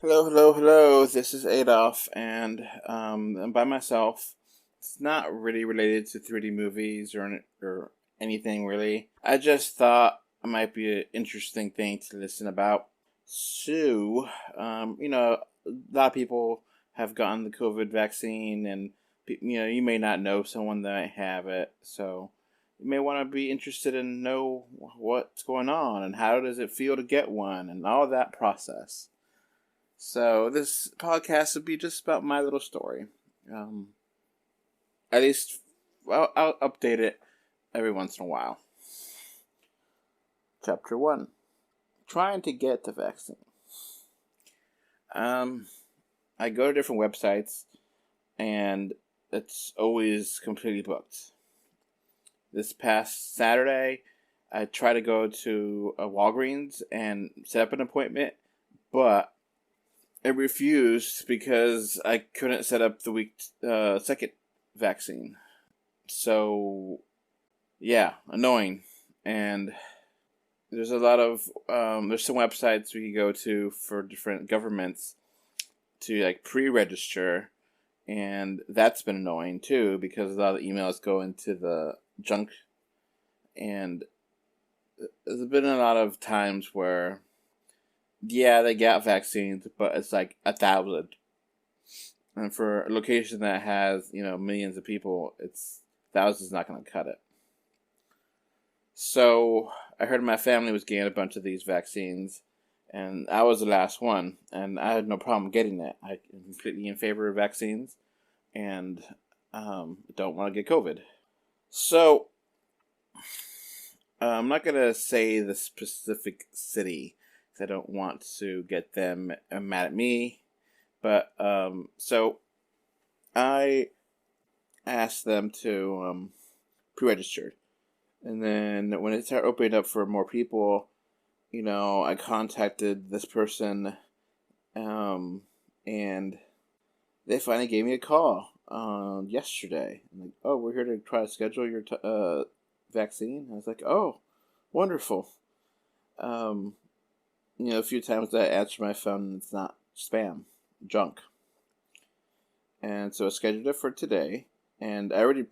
Hello, hello, hello. This is Adolph, and I'm by myself. It's not really related to 3D movies or anything really. I just thought it might be an interesting thing to listen about. So, a lot of people have gotten the COVID vaccine, and you may not know someone that might have it, so you may want to be interested in know what's going on and how does it feel to get one and all that process. So this podcast would be just about my little story. Um, at least, I'll update it every once in a while. Chapter 1. Trying to get the vaccine. I go to different websites, and it's always completely booked. This past Saturday, I tried to go to a Walgreens and set up an appointment, but I refused because I couldn't set up the second vaccine. So, yeah, annoying. And there's a lot of there's some websites we can go to for different governments to pre-register, and that's been annoying too because a lot of emails go into the junk, and there's been a lot of times where they got vaccines, but it's like 1,000. And for a location that has, millions of people, it's thousands is not going to cut it. So I heard my family was getting a bunch of these vaccines, and I was the last one, and I had no problem getting it. I'm completely in favor of vaccines, and don't want to get COVID. So I'm not going to say the specific city, I don't want to get them mad at me. But, so I asked them to pre-register. And then when it started opening up for more people, I contacted this person, and they finally gave me a call yesterday. I'm like, oh, we're here to try to schedule your vaccine. I was like, oh, wonderful. A few times I answer my phone and it's not spam, junk. And so I scheduled it for today, and I already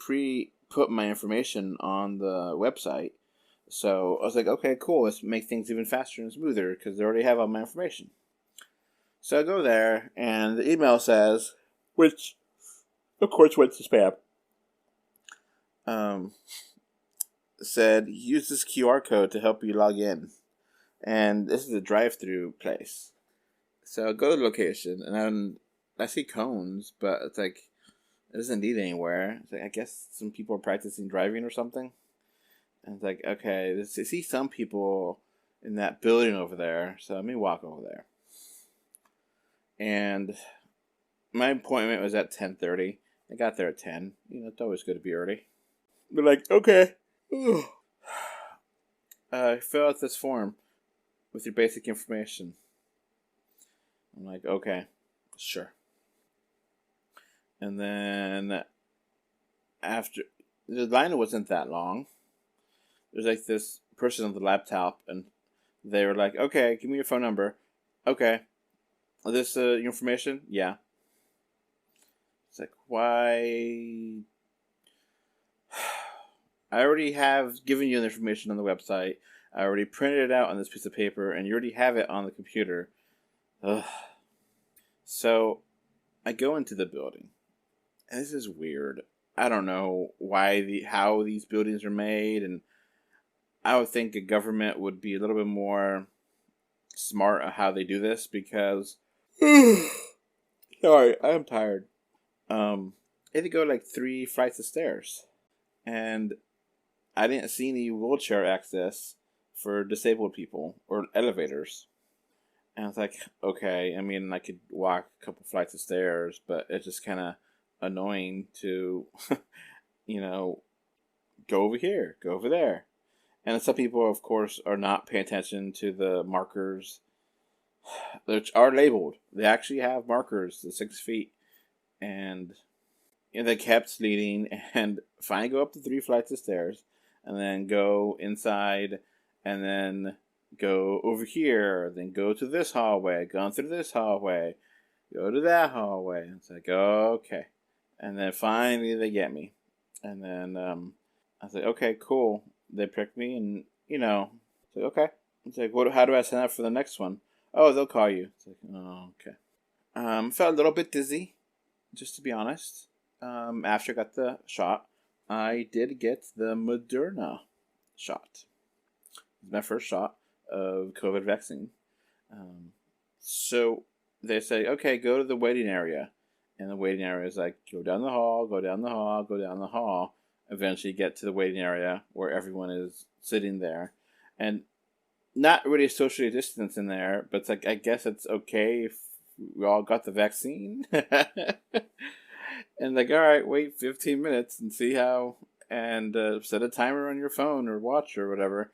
put my information on the website. So I was like, okay, cool, let's make things even faster and smoother because they already have all my information. So I go there, and the email says, which of course went to spam, said, use this QR code to help you log in. And this is a drive-through place. So I go to the location, and I see cones, but it's like, it doesn't lead anywhere. It's like, I guess some people are practicing driving or something. And it's like, okay, I see some people in that building over there, so let me walk over there. And my appointment was at 10:30. I got there at 10. It's always good to be early. But okay. Fill out this form with your basic information. I'm like, okay, sure. And then after, the line wasn't that long. There's this person on the laptop, and they were like, okay, give me your phone number. Okay. Is this your information? Yeah. It's like, why? I already have given you the information on the website. I already printed it out on this piece of paper, and you already have it on the computer. Ugh. So I go into the building. And this is weird. I don't know how these buildings are made, and I would think a government would be a little bit more smart at how they do this because sorry, I'm tired. I had to go 3 flights of stairs, and I didn't see any wheelchair access for disabled people or elevators. And I was like, okay, I could walk a couple flights of stairs, but it's just kind of annoying to, go over here, go over there. And some people, of course, are not paying attention to the markers, which are labeled. They actually have markers, the 6 feet. And they kept leading, and finally go up the 3 flights of stairs, and then go inside, and then go over here, then go to this hallway, go through this hallway, go to that hallway. It's like, okay. And then finally they get me. And then I was like, okay, cool. They picked me, and, it's like, okay. It's like, how do I sign up for the next one? Oh, they'll call you. It's like, oh, okay. Felt a little bit dizzy, just to be honest. After I got the shot, I did get the Moderna shot. It's my first shot of COVID vaccine. So they say, okay, go to the waiting area. And the waiting area is like, go down the hall, go down the hall, go down the hall. Eventually get to the waiting area where everyone is sitting there. And not really socially distanced in there, but it's like, I guess it's okay if we all got the vaccine. And like, all right, wait 15 minutes and see how, and set a timer on your phone or watch or whatever.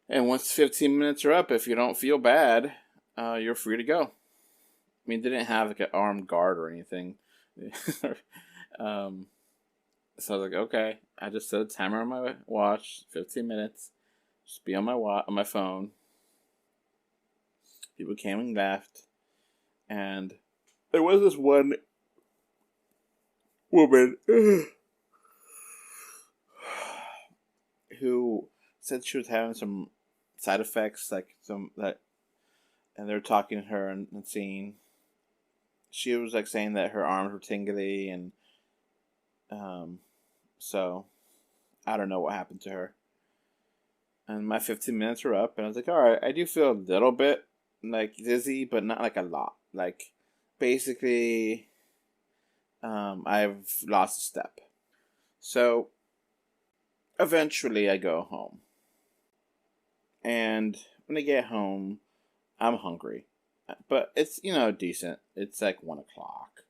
And once 15 minutes are up, if you don't feel bad, you're free to go. I mean, they didn't have like an armed guard or anything. So I was like, okay. I just set a timer on my watch, 15 minutes. Just be on my phone. People came and left. And there was this one woman who said she was having some side effects, and they're talking to her and seeing. She was like saying that her arms were tingly, and so I don't know what happened to her. And my 15 minutes were up, and I was like, all right, I do feel a little bit like dizzy, but not like a lot. Like, basically, I've lost a step. So eventually I go home. And when I get home, I'm hungry. But it's, decent. It's like 1 o'clock.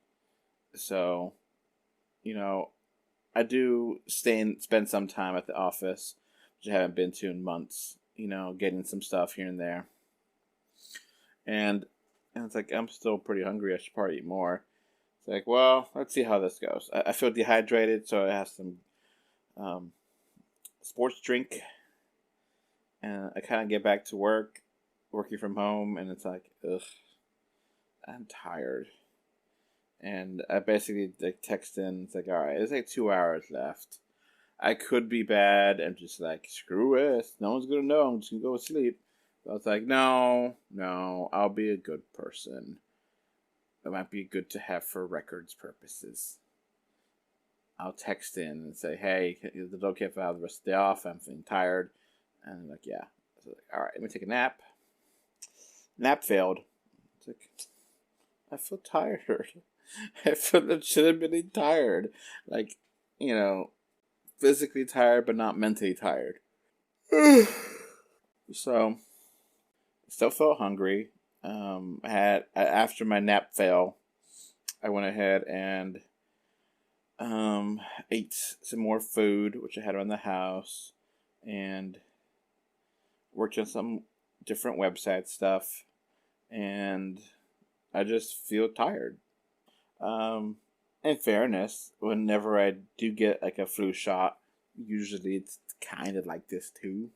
So, I do spend some time at the office, which I haven't been to in months, getting some stuff here and there. And it's like, I'm still pretty hungry. I should probably eat more. It's like, well, let's see how this goes. I feel dehydrated, so I have some sports drink. And I kind of get back to working from home, and it's like, ugh, I'm tired. And I basically text in, it's like, all right, there's like 2 hours left. I could be bad and just like, screw it. No one's going to know. I'm just going to go to sleep. So I was like, no, I'll be a good person. It might be good to have for records purposes. I'll text in and say, hey, is it okay if I have the rest of the day off? I'm feeling tired. And I'm like, yeah. So like, all right, let me take a nap. Nap failed. It's like, I feel tired. I feel legitimately tired. Like, physically tired, but not mentally tired. So, still felt hungry. After my nap fail, I went ahead and ate some more food, which I had around the house, and worked on some different website stuff, and I just feel tired. In fairness, whenever I do get like a flu shot, usually it's kind of like this too.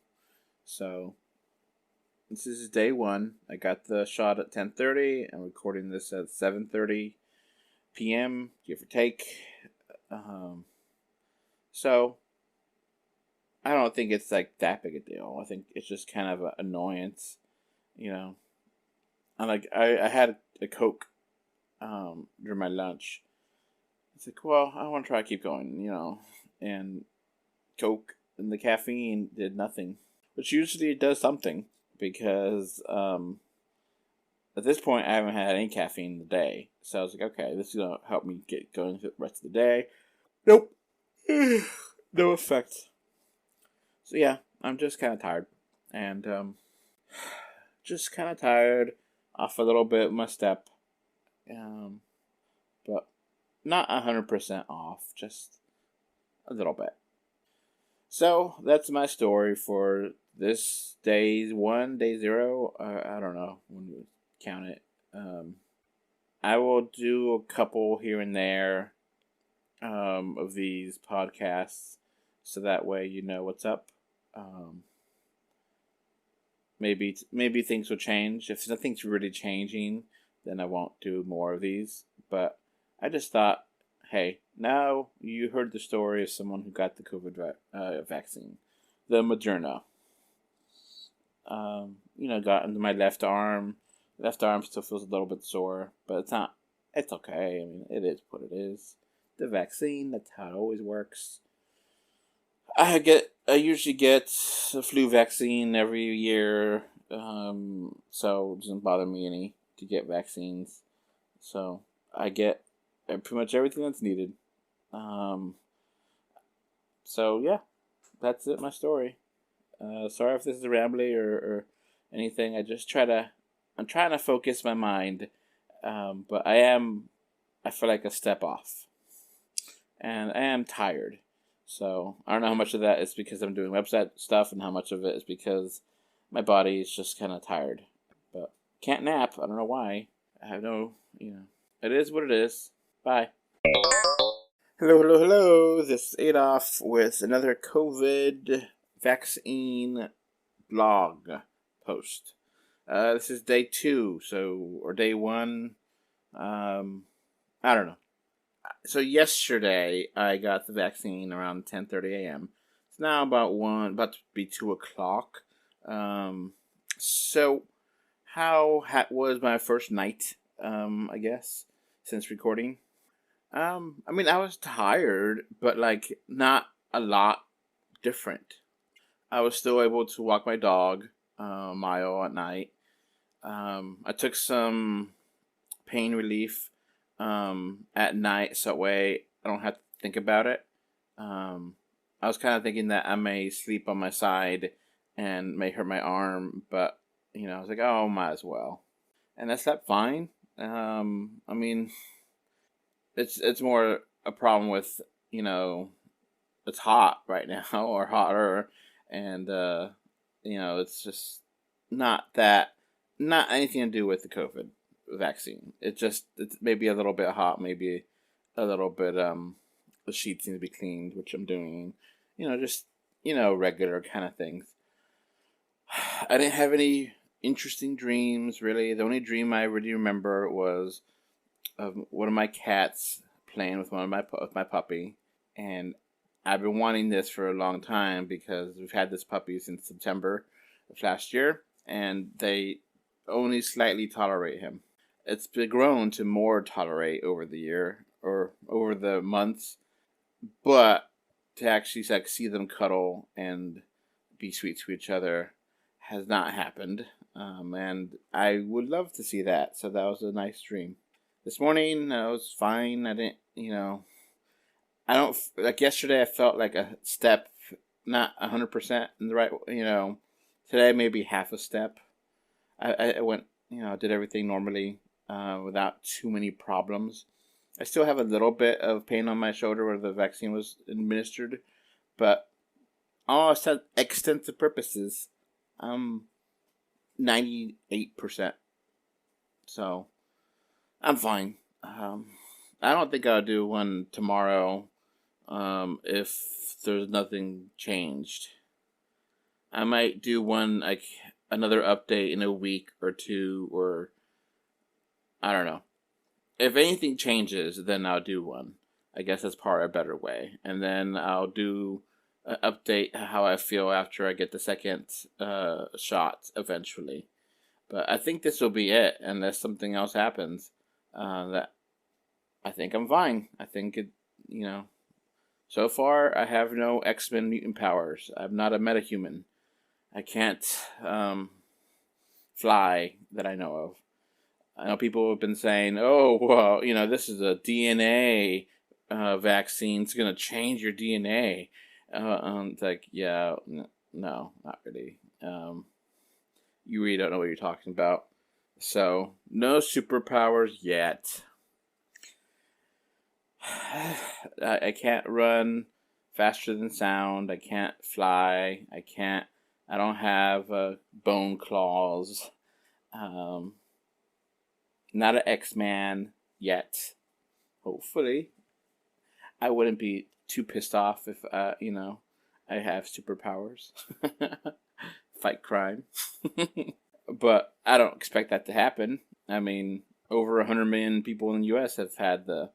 So this is day 1. I got the shot at 10:30. I'm recording this at 7:30 p.m. give or take. So I don't think it's like that big a deal. I think it's just kind of an annoyance, And like I had a Coke during my lunch. It's like, well, I want to try to keep going, and Coke and the caffeine did nothing, which usually it does something, because at this point I haven't had any caffeine in the day, so I was like, okay, this is gonna help me get going for the rest of the day. Nope, no effect. So yeah, I'm just kind of tired, and just kind of tired, off a little bit of my step, but not 100% off, just a little bit. So that's my story for this day 1, day 0. I don't know when you count it. I will do a couple here and there of these podcasts, so that way you know what's up. maybe things will change. If nothing's really changing, then I won't do more of these. But I just thought, hey, now you heard the story of someone who got the COVID vaccine, the Moderna. Got into my left arm. Left arm still feels a little bit sore, but it's not. It's okay. I mean, it is what it is. The vaccine, that's how it always works. I usually get the flu vaccine every year, so it doesn't bother me any to get vaccines. So I get pretty much everything that's needed. So yeah, that's it. My story. Sorry if this is rambly or anything. I'm trying to focus my mind, but I feel like a step off, and I am tired. So I don't know how much of that is because I'm doing website stuff, and how much of it is because my body is just kind of tired. But can't nap. I don't know why. I have no, it is what it is. Bye. Hello. This is Adolph with another COVID vaccine blog post. This is day 2, or day 1. I don't know. So yesterday I got the vaccine around 10:30 a.m. It's now about to be 2 o'clock. So how was my first night? I guess since recording. I was tired, but not a lot different. I was still able to walk my dog a mile at night. I took some pain relief at night, so that way I don't have to think about it. I was kind of thinking that I may sleep on my side and may hurt my arm, but I was like, oh, might as well. And I slept fine. It's more a problem with it's hot right now or hotter, and it's just not anything to do with the COVID vaccine. It's maybe a little bit hot, maybe a little bit the sheets need to be cleaned, which I'm doing. Regular kind of things. I didn't have any interesting dreams really. The only dream I really remember was of one of my cats playing with my puppy, and I've been wanting this for a long time because we've had this puppy since September of last year, and they only slightly tolerate him. It's been grown to more tolerate over the year or over the months, but to actually see them cuddle and be sweet to each other has not happened, and I would love to see that. So that was a nice dream. This morning I was fine. I didn't, I don't yesterday. I felt like a step, not 100% in the right. Today maybe half a step. I went, did everything normally without too many problems. I still have a little bit of pain on my shoulder where the vaccine was administered, but all extensive purposes, 98%. So I'm fine. I don't think I'll do one tomorrow if there's nothing changed. I might do one another update in a week or two, or I don't know. If anything changes, then I'll do one. I guess that's probably a better way. And then I'll do an update how I feel after I get the second shot eventually. But I think this will be it, unless something else happens. That I think I'm fine. I think it, so far I have no X-Men mutant powers. I'm not a metahuman. I can't fly that I know of. I know people have been saying, oh, well, this is a DNA vaccine. It's going to change your DNA. It's like, yeah, no, not really. You really don't know what you're talking about. So, no superpowers yet. I can't run faster than sound. I can't fly. I don't have bone claws. Not an X-Man yet. Hopefully. I wouldn't be too pissed off if, I have superpowers. fight crime. But I don't expect that to happen. I mean, over 100 million people in the U.S. have had the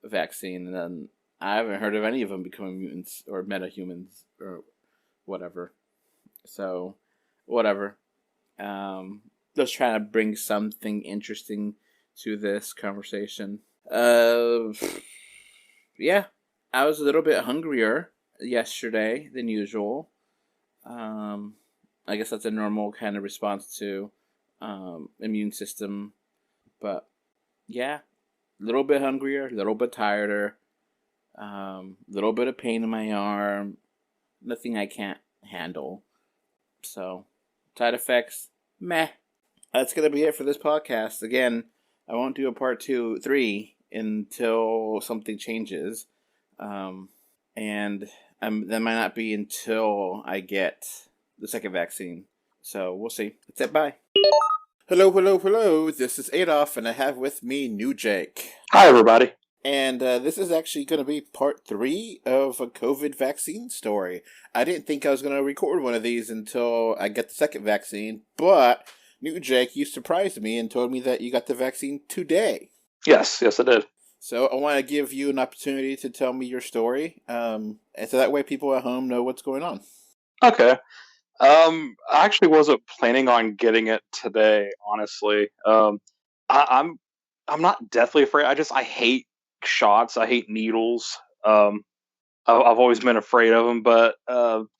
vaccine, and then I haven't heard of any of them becoming mutants or metahumans or whatever. So, whatever. Just trying to bring something interesting to this conversation. Yeah, I was a little bit hungrier yesterday than usual. I guess that's a normal kind of response to immune system. But yeah, a little bit hungrier, a little bit tireder, little bit of pain in my arm. Nothing I can't handle. So, side effects, meh. That's going to be it for this podcast. Again, I won't do a part 2, 3 until something changes. And that might not be until I get the second vaccine. So, we'll see. That's it. Bye. Hello. This is Adolph, and I have with me New Jake. Hi, everybody. And this is actually going to be part 3 of a COVID vaccine story. I didn't think I was going to record one of these until I get the second vaccine, but New Jake, you surprised me and told me that you got the vaccine today. Yes, I did. So I want to give you an opportunity to tell me your story, and so that way people at home know what's going on. Okay. I actually wasn't planning on getting it today, honestly. I'm not deathly afraid. I hate shots. I hate needles. I've always been afraid of them, but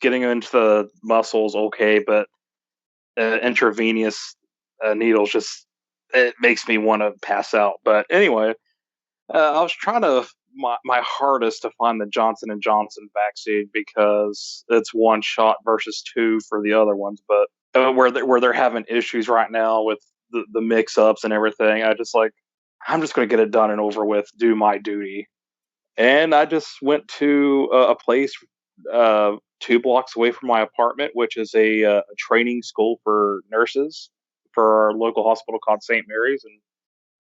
getting into the muscles, okay, but intravenous needles it makes me want to pass out. But anyway, I was trying my hardest to find the Johnson & Johnson vaccine because it's one shot versus 2 for the other ones. But where they're having issues right now with the mix-ups and everything, I'm just going to get it done and over with, do my duty. And I just went to a place 2 blocks away from my apartment, which is a training school for nurses for our local hospital called St. Mary's,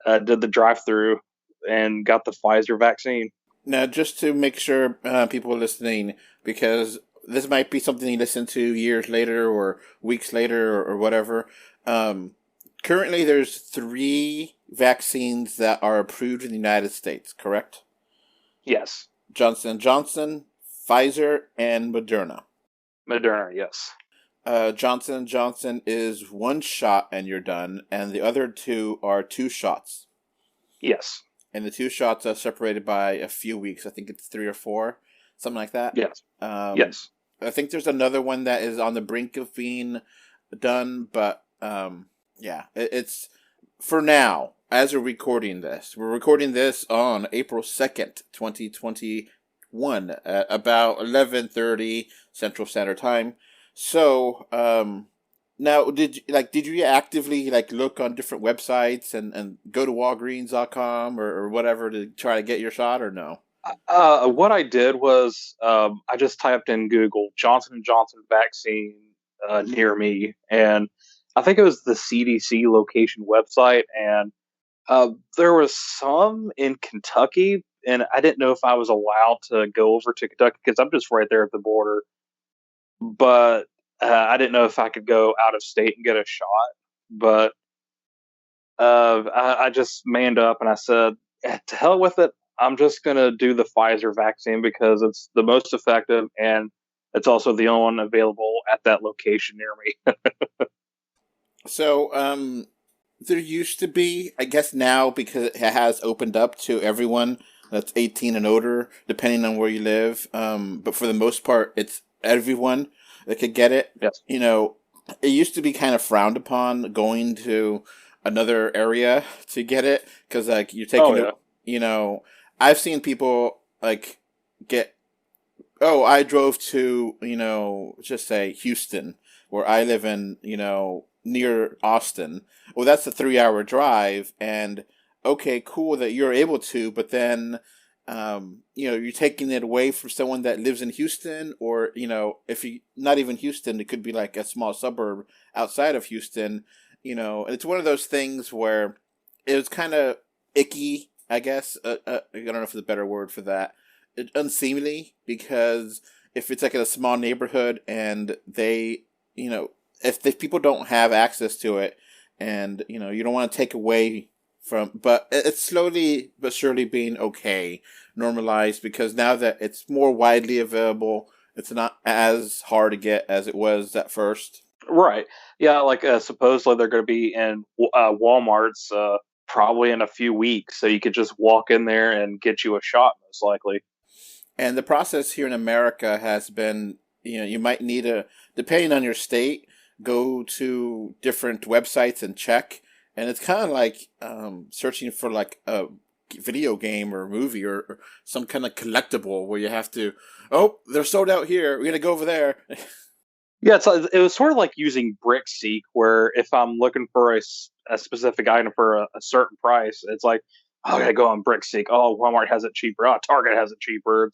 and did the drive-through and got the Pfizer vaccine. Now, just to make sure people are listening, because this might be something you listen to years later or weeks later or whatever. Currently, there's 3 vaccines that are approved in the United States, correct? Yes. Johnson & Johnson, Pfizer, and Moderna. Moderna, yes. Johnson & Johnson is 1 shot and you're done, and the other 2 are 2 shots. Yes. And the 2 shots are separated by a few weeks. I think it's 3 or 4, something like that. Yes. Yes. I think there's another one that is on the brink of being done, but yeah, it's for now. As we're recording this on April 2nd, 2021, at about 11:30 Central Standard Time. So, now, did you actively look on different websites and go to Walgreens.com or whatever to try to get your shot, or no? What I did was I just typed in Google Johnson & Johnson vaccine near me, and I think it was the CDC location website, and there was some in Kentucky, and I didn't know if I was allowed to go over to Kentucky because I'm just right there at the border, but I didn't know if I could go out of state and get a shot, but I just manned up and I said, to hell with it. I'm just going to do the Pfizer vaccine because it's the most effective and it's also the only one available at that location near me. So, there used to be, I guess now, because it has opened up to everyone that's 18 and older, depending on where you live. But for the most part, it's everyone that could get it. Yes. It used to be kind of frowned upon going to another area to get it because you're taking I've seen people get. Oh, I drove to just say Houston, where I live in near Austin. Well, that's a 3-hour drive, and okay, cool that you're able to, but then you're taking it away from someone that lives in Houston, or if you not even Houston, it could be like a small suburb outside of Houston. It's one of those things where it was kind of icky, I guess. I don't know if there's a better word for that. Unseemly, because if it's in a small neighborhood and they, if people don't have access to it, and you don't want to take away from, but it's slowly but surely being normalized, because now that it's more widely available, it's not as hard to get as it was at first. Right. Yeah, like supposedly they're going to be in Walmart's probably in a few weeks, so you could just walk in there and get you a shot, most likely. And the process here in America has been, you might need depending on your state, go to different websites and check. And it's kind of like searching for like a video game or a movie, or some kind of collectible where you have to, oh, they're sold out here. We're going to go over there. Yeah, it was sort of like using BrickSeek, where if I'm looking for a specific item for a certain price, it's like, oh, I gotta go on BrickSeek. Oh, Walmart has it cheaper. Oh, Target has it cheaper.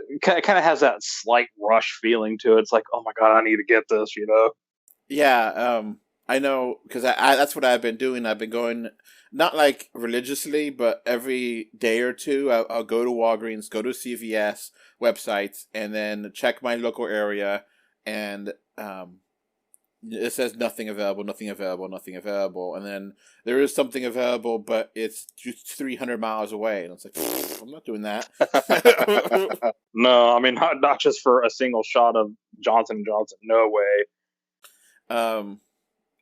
It kind of has that slight rush feeling to it. It's like, oh my god, I need to get this, you know? Yeah, I know, because that's what I've been doing. I've been going, not like religiously, but every day or two, I'll go to Walgreens, go to CVS websites, and then check my local area, and it says nothing available, nothing available, nothing available, and then there is something available, but it's just 300 miles away, and it's like, I'm not doing that. No, I mean not just for a single shot of Johnson & Johnson. No way.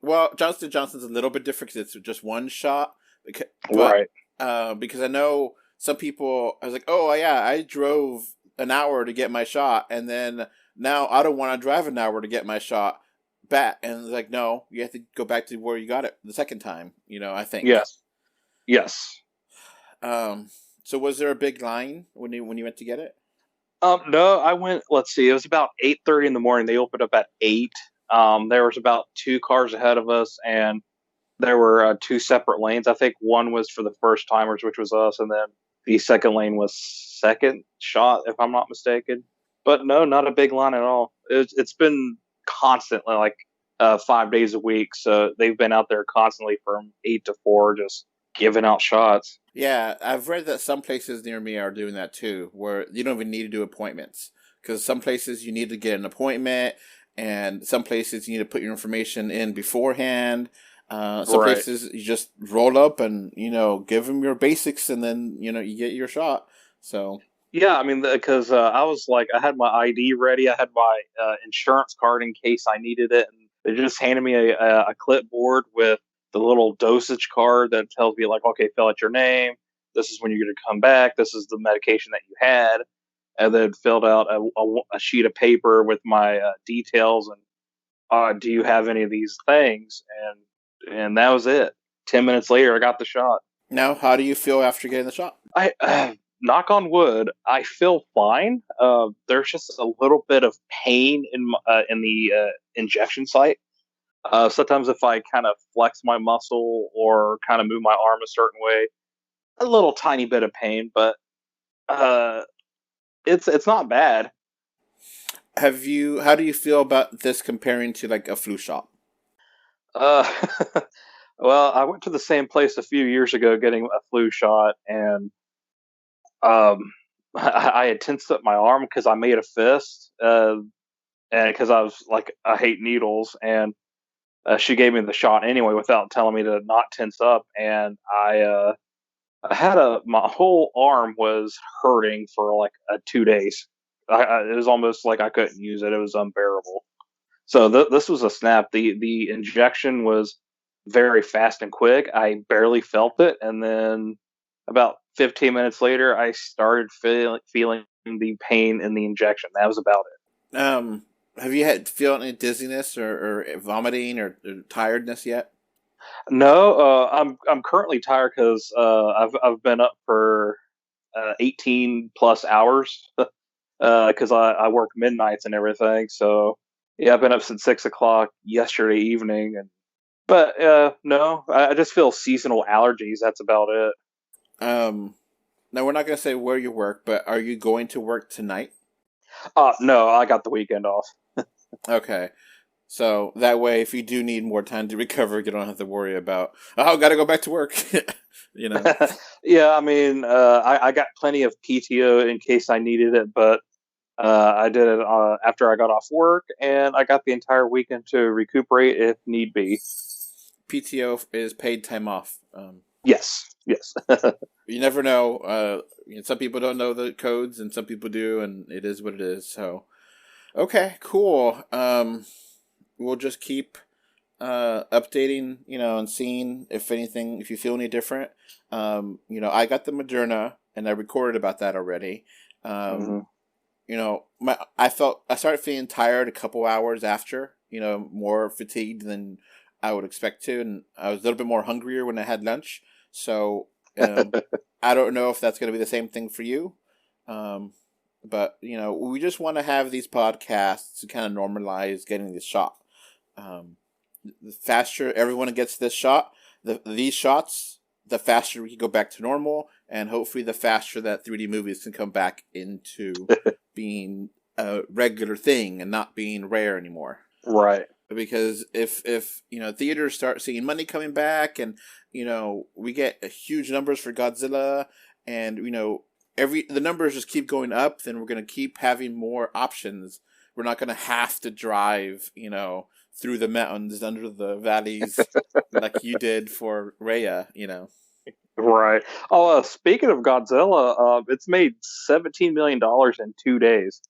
Well, Johnson & Johnson's a little bit different because it's just one shot. Right. Because I know some people, I was like, oh, yeah, I drove an hour to get my shot, and then now I don't want to drive an hour to get my shot back. And it's like, no, you have to go back to where you got it the second time, I think. Yes. Yes. So was there a big line when you went to get it? No, I went, let's see, it was about 8:30 in the morning. They opened up at 8. There was about 2 cars ahead of us, and there were 2 separate lanes. I think one was for the first timers, which was us, and then the second lane was second shot, if I'm not mistaken. But no, not a big line at all. It's been constantly like 5 days a week, so they've been out there constantly from 8 to 4, just giving out shots. Yeah, I've read that some places near me are doing that too, where you don't even need to do appointments, because some places you need to get an appointment, and some places you need to put your information in beforehand. Some Right. places you just roll up and give them your basics, and then you get your shot. So Yeah, I mean, because I was like, I had my ID ready, I had my insurance card in case I needed it, and they just handed me a clipboard with the little dosage card that tells me like, okay, fill out your name. This is when you're going to come back. This is the medication that you had, and then filled out a sheet of paper with my details and do you have any of these things? And that was it. 10 minutes later, I got the shot. now, how do you feel after getting the shot? I knock on wood, I feel fine. There's just a little bit of pain in the injection site. Sometimes if I kind of flex my muscle or kind of move my arm a certain way, a little tiny bit of pain, but uh, it's not bad. How do you feel about this comparing to like a flu shot? Uh, well, I went to the same place a few years ago getting a flu shot, and I had tensed up my arm because I made a fist, and because I was like, I hate needles, and she gave me the shot anyway without telling me to not tense up, and I had my whole arm was hurting for like 2 days. It was almost like I couldn't use it. It was unbearable. So this was a snap. The injection was very fast and quick. I barely felt it, and then about 15 minutes later, I started feeling the pain in the injection. That was about it. Have you feel any dizziness or vomiting or tiredness yet? No, I'm currently tired because I've been up for 18 plus hours because I work midnights and everything. So yeah, I've been up since 6 o'clock yesterday evening, but no, I just feel seasonal allergies. That's about it. Now we're not going to say where you work, but are you going to work tonight? No, I got the weekend off. Okay. So that way, if you do need more time to recover, you don't have to worry about, oh, got to go back to work. Yeah, I mean, I got plenty of PTO in case I needed it, but I did it after I got off work, and I got the entire weekend to recuperate if need be. PTO is paid time off. Yes. You never know. Some people don't know the codes, and some people do, and it is what it is. So, okay, cool. We'll just keep updating, and seeing if anything, if you feel any different. I got the Moderna, and I recorded about that already. Mm-hmm. I started feeling tired a couple hours after. More fatigued than I would expect to, and I was a little bit more hungrier when I had lunch. So I don't know if that's going to be the same thing for you. But we just want to have these podcasts to kind of normalize getting this shot. The faster everyone gets this shot, these shots, the faster we can go back to normal, and hopefully the faster that 3D movies can come back into being a regular thing and not being rare anymore. Right. Because if theaters start seeing money coming back, and we get huge numbers for Godzilla, and the numbers just keep going up, then we're going to keep having more options. We're not going to have to drive through the mountains, under the valleys, like you did for Raya, Right. Oh, speaking of Godzilla, it's made $17 million in 2 days.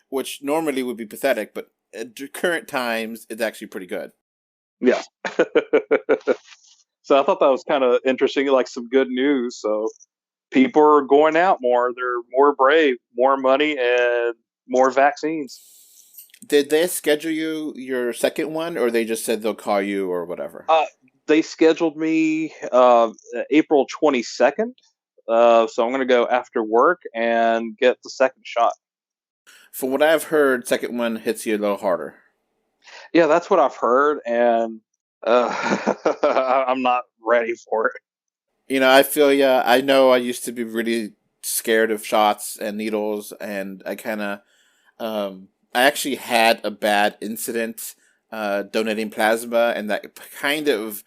Which normally would be pathetic, but at current times, it's actually pretty good. Yeah. So I thought that was kind of interesting, like some good news. So people are going out more. They're more brave, more money, and more vaccines. Did they schedule you your second one, or they just said they'll call you or whatever? They scheduled me April 22nd. So I'm going to go after work and get the second shot. From what I've heard, second one hits you a little harder. Yeah, that's what I've heard, and I'm not ready for it. I feel ya. I know I used to be really scared of shots and needles, and I kind of, I actually had a bad incident donating plasma, and that kind of,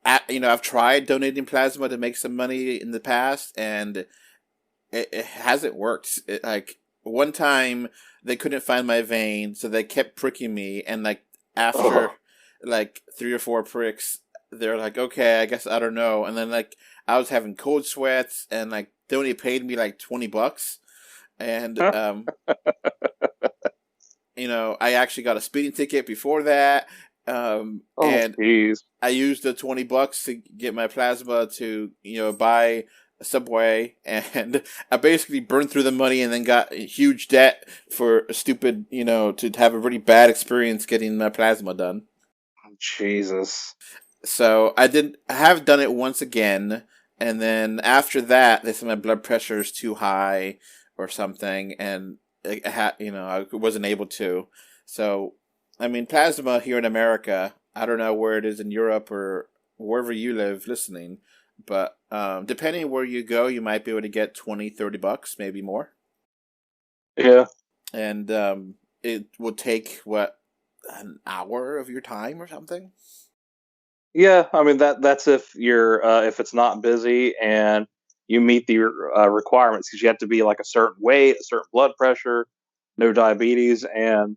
I've tried donating plasma to make some money in the past, and it hasn't worked. Like one time, they couldn't find my vein, so they kept pricking me, and after like 3 or 4 pricks, they're like, okay, I guess I don't know. And then I was having cold sweats, and they only paid me like $20, and I actually got a speeding ticket before that. And geez. I used the $20 to get my plasma to buy a Subway, and I basically burned through the money and then got a huge debt for a stupid to have a really bad experience getting my plasma done. Jesus. So I have done it once again, and then after that they said my blood pressure is too high or something, and I wasn't able to. So I mean, plasma here in America, I don't know where it is in Europe or wherever you live listening, but depending where you go, you might be able to get $20-$30, maybe more. Yeah. And it will take an hour of your time or something. Yeah, I mean that's if you're if it's not busy and you meet the requirements, because you have to be like a certain weight, a certain blood pressure, no diabetes, and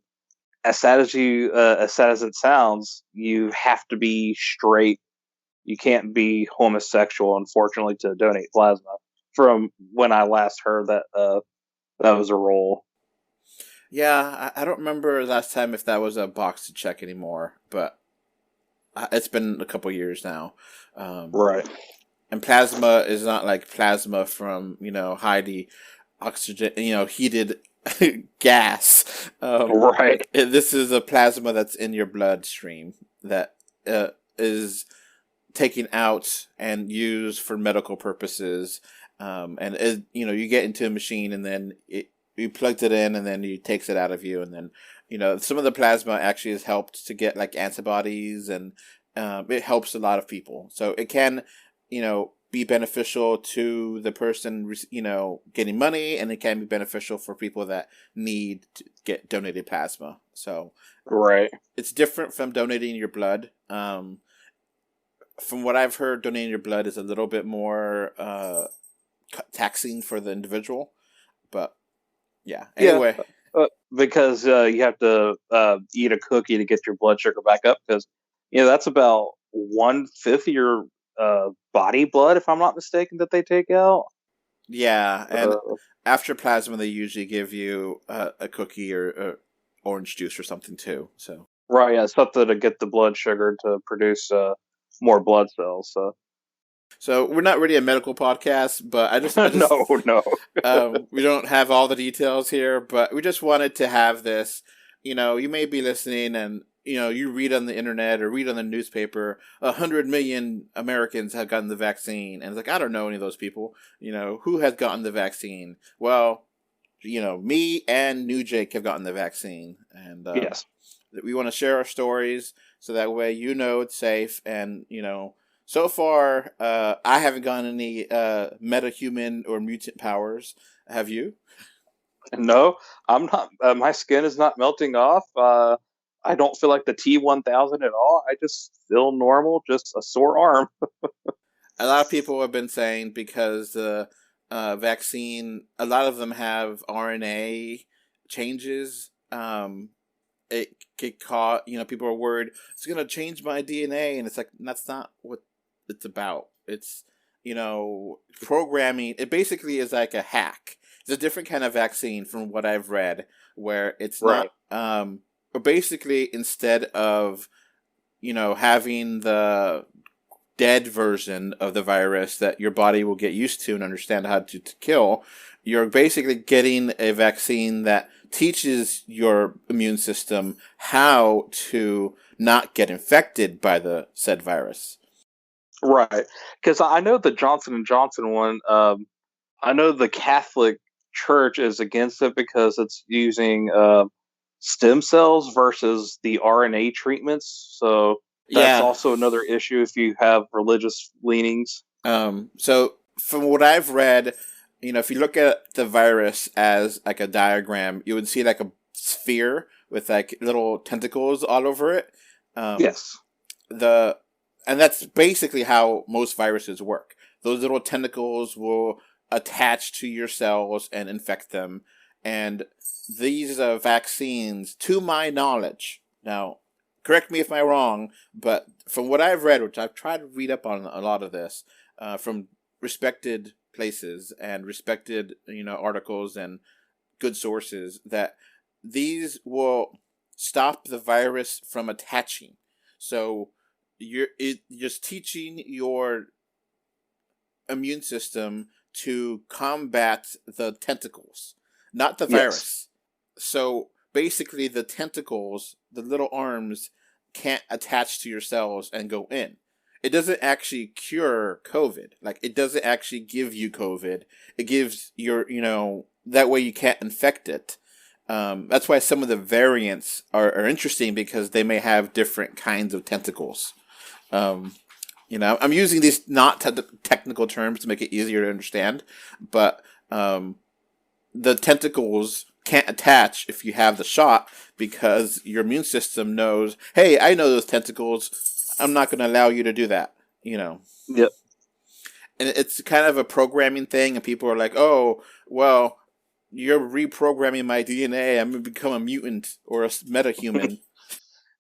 as sad as it sounds, you have to be straight. You can't be homosexual, unfortunately, to donate plasma. From when I last heard that that was a rule. Yeah, I don't remember last time if that was a box to check anymore, but it's been a couple years now. Right. And plasma is not like plasma from highly oxygen, heated gas. Right. This is a plasma that's in your bloodstream that is taken out and used for medical purposes. And you get into a machine, and then you plugged it in, and then it takes it out of you, and then some of the plasma actually has helped to get like antibodies, and it helps a lot of people. So it can be beneficial to the person getting money, and it can be beneficial for people that need to get donated plasma. So Right. it's different from donating your blood. From what I've heard, donating your blood is a little bit more taxing for the individual, but Yeah. Yeah, Anyway, because you have to eat a cookie to get your blood sugar back up. Because that's about 1/5 of your body blood, if I'm not mistaken, that they take out. yeah, and Uh, after plasma, they usually give you a cookie or orange juice or something too. So. right, yeah, something to get the blood sugar to produce more blood cells. So So we're not really a medical podcast, but I just, no, no. we don't have all the details here, but we just wanted to have this. You may be listening, and you read on the internet or read on the newspaper, 100 million Americans have gotten the vaccine, and it's like I don't know any of those people. Who has gotten the vaccine? Well, me and New Jake have gotten the vaccine, and Yes. we want to share our stories so that way it's safe, and so far, I haven't gotten any metahuman or mutant powers. Have you? No, I'm not. My skin is not melting off. I don't feel like the T-1000 at all. I just feel normal, just a sore arm. A lot of people have been saying because the vaccine, a lot of them have RNA changes. It could cause, people are worried it's going to change my DNA, and it's like that's not what it's about. It's programming. It basically is like a hack. It's a different kind of vaccine from what I've read, where it's Right. not. But basically, instead of having the dead version of the virus that your body will get used to and understand how to kill, you're basically getting a vaccine that teaches your immune system how to not get infected by the said virus. Right. Because I know the Johnson and Johnson one. I know the Catholic Church is against it because it's using stem cells versus the RNA treatments. So that's Yeah. also another issue if you have religious leanings. So from what I've read, if you look at the virus as like a diagram, you would see like a sphere with like little tentacles all over it. Yes. And that's basically how most viruses work. Those little tentacles will attach to your cells and infect them. And these vaccines, to my knowledge, now correct me if I'm wrong, but from what I've read, which I've tried to read up on a lot of this, from respected places and respected articles and good sources, that these will stop the virus from attaching. So you're just teaching your immune system to combat the tentacles, not the virus. So basically, the tentacles, the little arms, can't attach to your cells and go in. It doesn't actually cure COVID. Like, it doesn't actually give you COVID. It gives your, that way you can't infect it. That's why some of the variants are interesting because they may have different kinds of tentacles. I'm using these not technical terms to make it easier to understand, but the tentacles can't attach if you have the shot because your immune system knows, hey, I know those tentacles. I'm not going to allow you to do that, Yep. And it's kind of a programming thing, and people are like, oh, well, you're reprogramming my DNA. I'm going to become a mutant or a metahuman.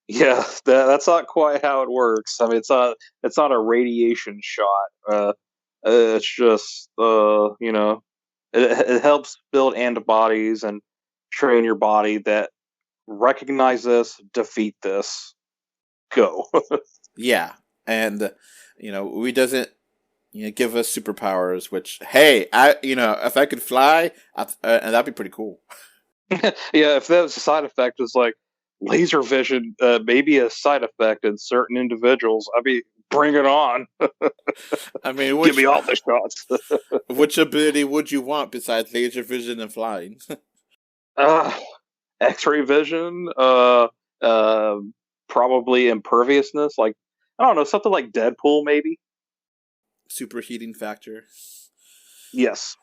Yeah, that's not quite how it works. I mean, it's not a radiation shot. It's just it helps build antibodies and train your body that recognize this, defeat this, go. Yeah, and we doesn't give us superpowers. Which, hey, if I could fly, and that'd be pretty cool. Yeah, if that was a side effect, it's like laser vision, maybe a side effect in certain individuals. I mean, bring it on. I mean, Give me all the shots. which ability would you want besides laser vision and flying? uh, X-ray vision, uh, probably imperviousness. Like I don't know, something like Deadpool, maybe. Superheating factor. Yes.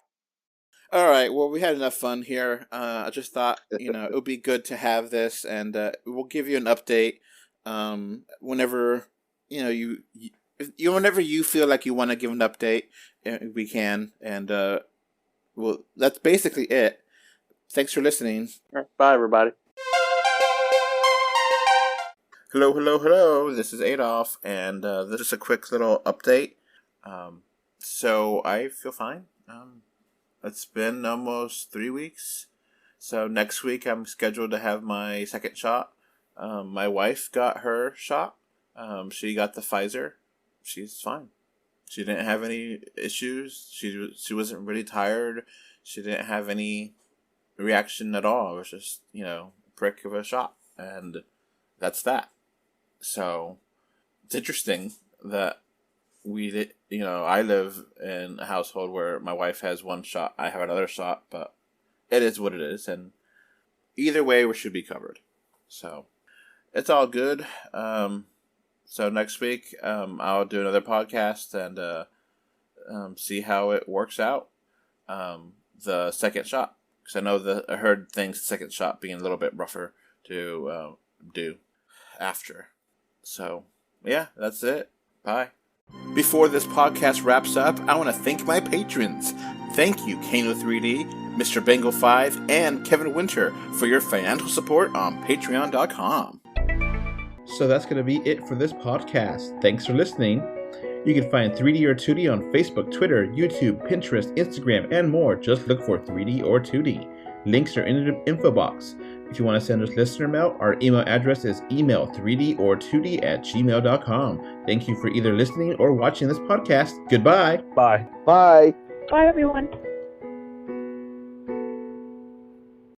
All right. Well, we had enough fun here. I just thought it would be good to have this, and we'll give you an update whenever whenever you feel like you want to give an update, we can, and well, that's basically it. Thanks for listening. All right, bye, everybody. Hello, hello, hello. This is Adolph, and this is a quick little update. So I feel fine. It's been almost 3 weeks. So next week I'm scheduled to have my second shot. My wife got her shot. She got the Pfizer. She's fine. She didn't have any issues. She wasn't really tired. She didn't have any reaction at all. It was just, a prick of a shot. And that's that. So it's interesting that I live in a household where my wife has one shot, I have another shot, but it is what it is. And either way, we should be covered. So it's all good. So next week, I'll do another podcast and see how it works out. The second shot, because I heard things the second shot being a little bit rougher to do after. So yeah, that's it. Bye. Before this podcast wraps up, I want to thank my patrons. Thank you, Kano3D, Mr. Bengal 5, and Kevin Winter for your financial support on Patreon.com. So that's going to be it for this podcast. Thanks for listening. You can find 3D or 2D on Facebook, Twitter, YouTube, Pinterest, Instagram, and more. Just look for 3D or 2D. Links are in the info box. If you want to send us listener mail, our email address is email3dortwo@gmail.com. Thank you for either listening or watching this podcast. Goodbye. Bye. Bye. Bye, everyone.